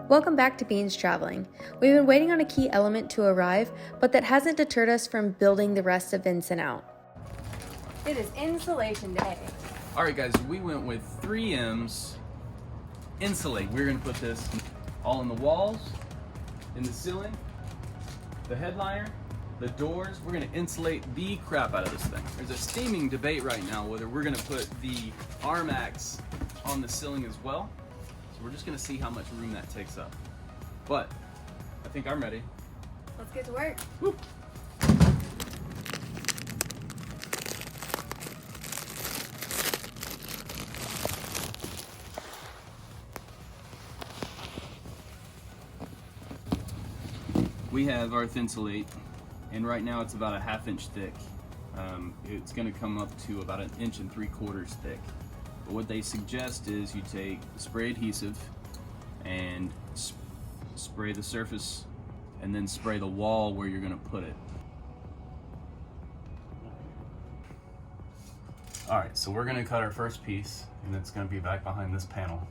Welcome back to Beans Traveling. We've been waiting on a key element to arrive, but that hasn't deterred us from building the rest of Ins and Out. It is insulation day. All right, guys, we went with 3M's Insulate. We're gonna put this all in the walls, in the ceiling, the headliner, the doors. We're gonna insulate the crap out of this thing. There's a steaming debate right now whether we're gonna put the Armax on the ceiling as well. So we're just gonna see how much room that takes up. But I think I'm ready. Let's get to work. Woo. We have our Thinsulate, and right now it's about a 1/2 inch thick. It's going to come up to about 1 3/4 thick. But what they suggest is you take spray adhesive and spray the surface, and then spray the wall where you're going to put it. All right, so we're going to cut our first piece, and it's going to be back behind this panel.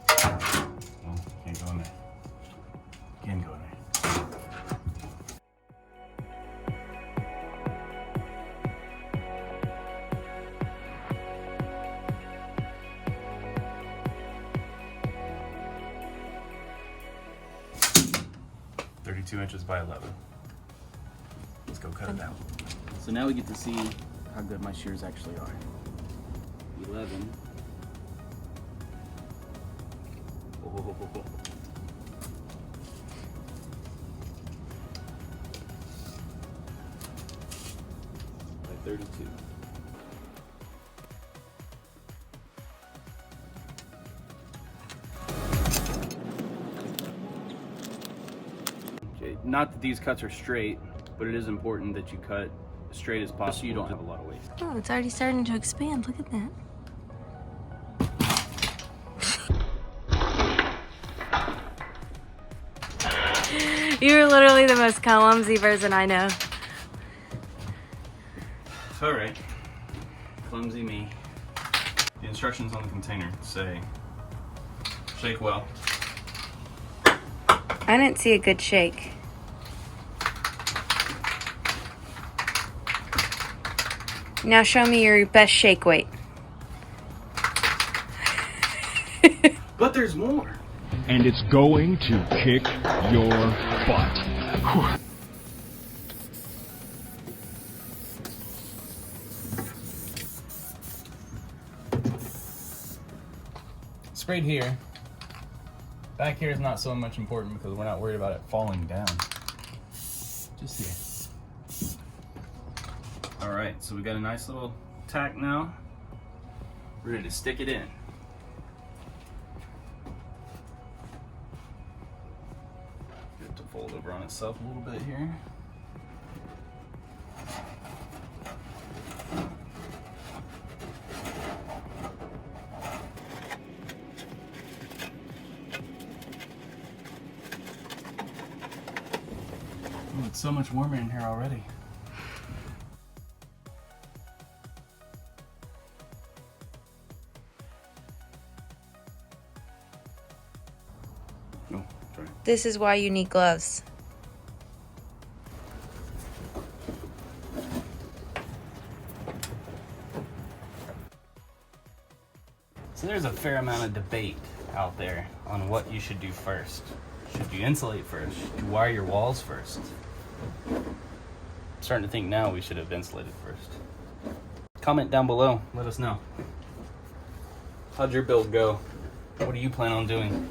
Oh, can't go in there. Can go in there. Inches by 11. Let's go cut it out. So now we get to see how good my shears actually are. 11. Oh. By 32. Not that these cuts are straight, but it is important that you cut as straight as possible so you don't have a lot of waste. Oh, it's already starting to expand. Look at that. You're literally the most clumsy person I know. It's all right. Clumsy me. The instructions on the container say, shake well. I didn't see a good shake. Now show me your best shake weight. But there's more. And it's going to kick your butt. Sprayed here. Back here is not so much important because we're not worried about it falling down. Just here. All right, so we got a nice little tack now. Ready to stick it in. Get it to fold over on itself a little bit here. Oh, it's so much warmer in here already. Oh, sorry. This is why you need gloves. So there's a fair amount of debate out there on what you should do first. Should you insulate first? Should you wire your walls first? I'm starting to think now we should have insulated first. Comment down below, let us know. How'd your build go? What do you plan on doing?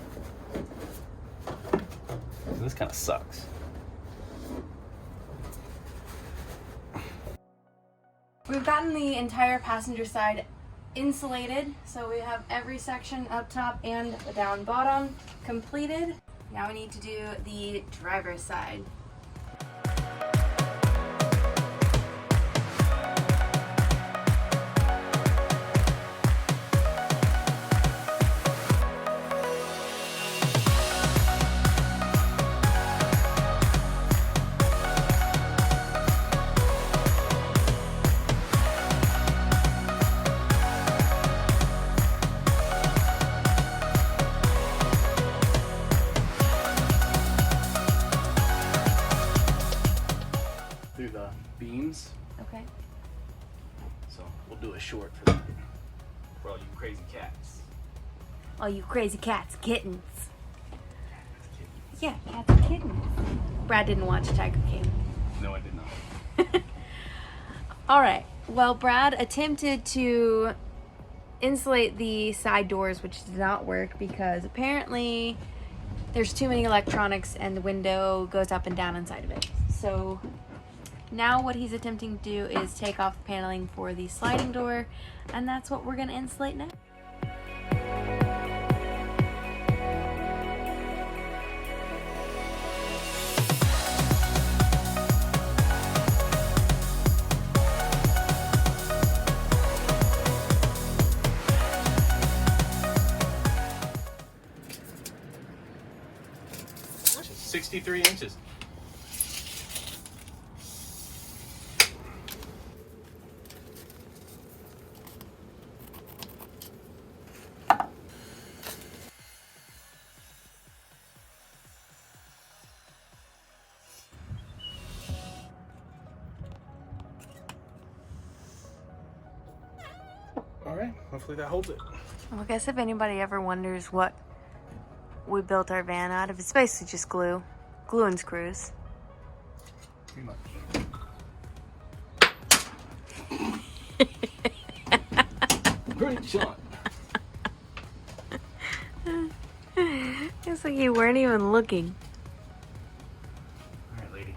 This kind of sucks. We've gotten the entire passenger side insulated, so we have every section up top and the down bottom completed. Now we need to do the driver's side. Okay. So we'll do a short for that. For all you crazy cats. All you crazy cats, kittens. Yeah, cats and kittens. Brad didn't watch Tiger King. No, I did not. All right. Well, Brad attempted to insulate the side doors, which did not work because apparently there's too many electronics and the window goes up and down inside of it. So now what he's attempting to do is take off the paneling for the sliding door, and that's what we're going to insulate now. It's 63 inches. All right, hopefully that holds it. Well, I guess if anybody ever wonders what we built our van out of, it's basically just glue and screws. Pretty much. Great shot. It's like you weren't even looking. All right, lady.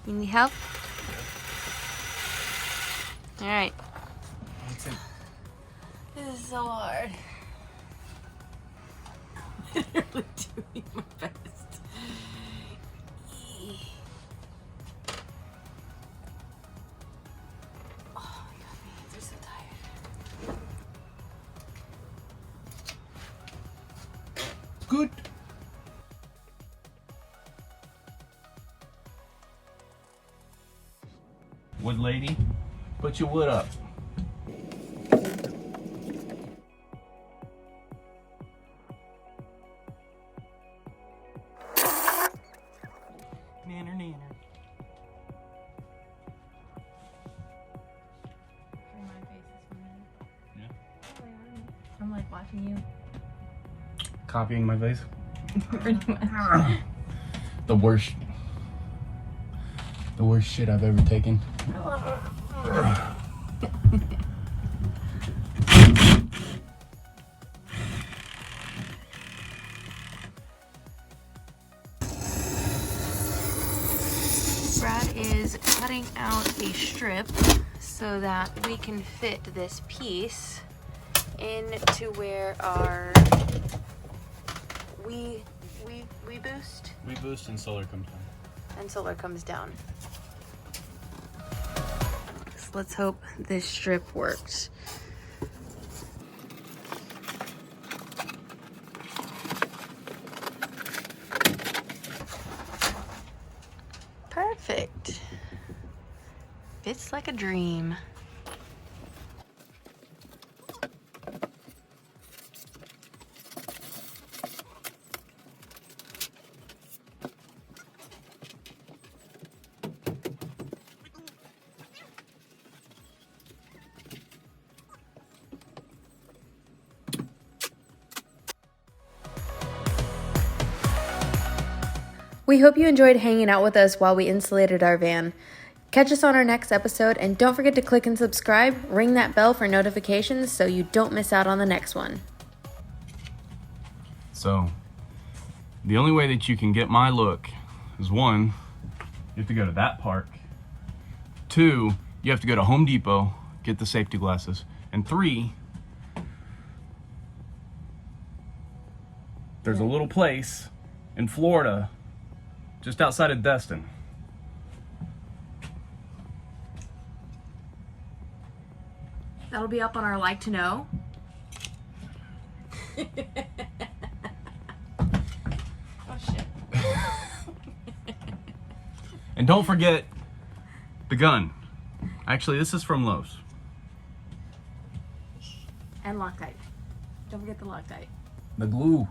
You need help? All right. That's it. This is so hard. I'm really doing my best. Oh, my hands are so tired. Good. Wood lady, put your wood up. Nanner, nanner. Yeah. I'm like watching you. Copying my face. Pretty much. The worst shit I've ever taken. Brad is cutting out a strip so that we can fit this piece into where our we boost We boost and solar comes down. and solar comes down. So let's hope this strip works. Perfect. Fits like a dream. We hope you enjoyed hanging out with us while we insulated our van. Catch us on our next episode, and don't forget to click and subscribe, ring that bell for notifications so you don't miss out on the next one. So, the only way that you can get my look is 1, you have to go to that park. 2, you have to go to Home Depot, get the safety glasses. And 3, there's a little place in Florida just outside of Destin. That'll be up on our like to know. Oh shit. And don't forget the gun. Actually, this is from Lowe's. And Loctite. Don't forget the Loctite. The glue.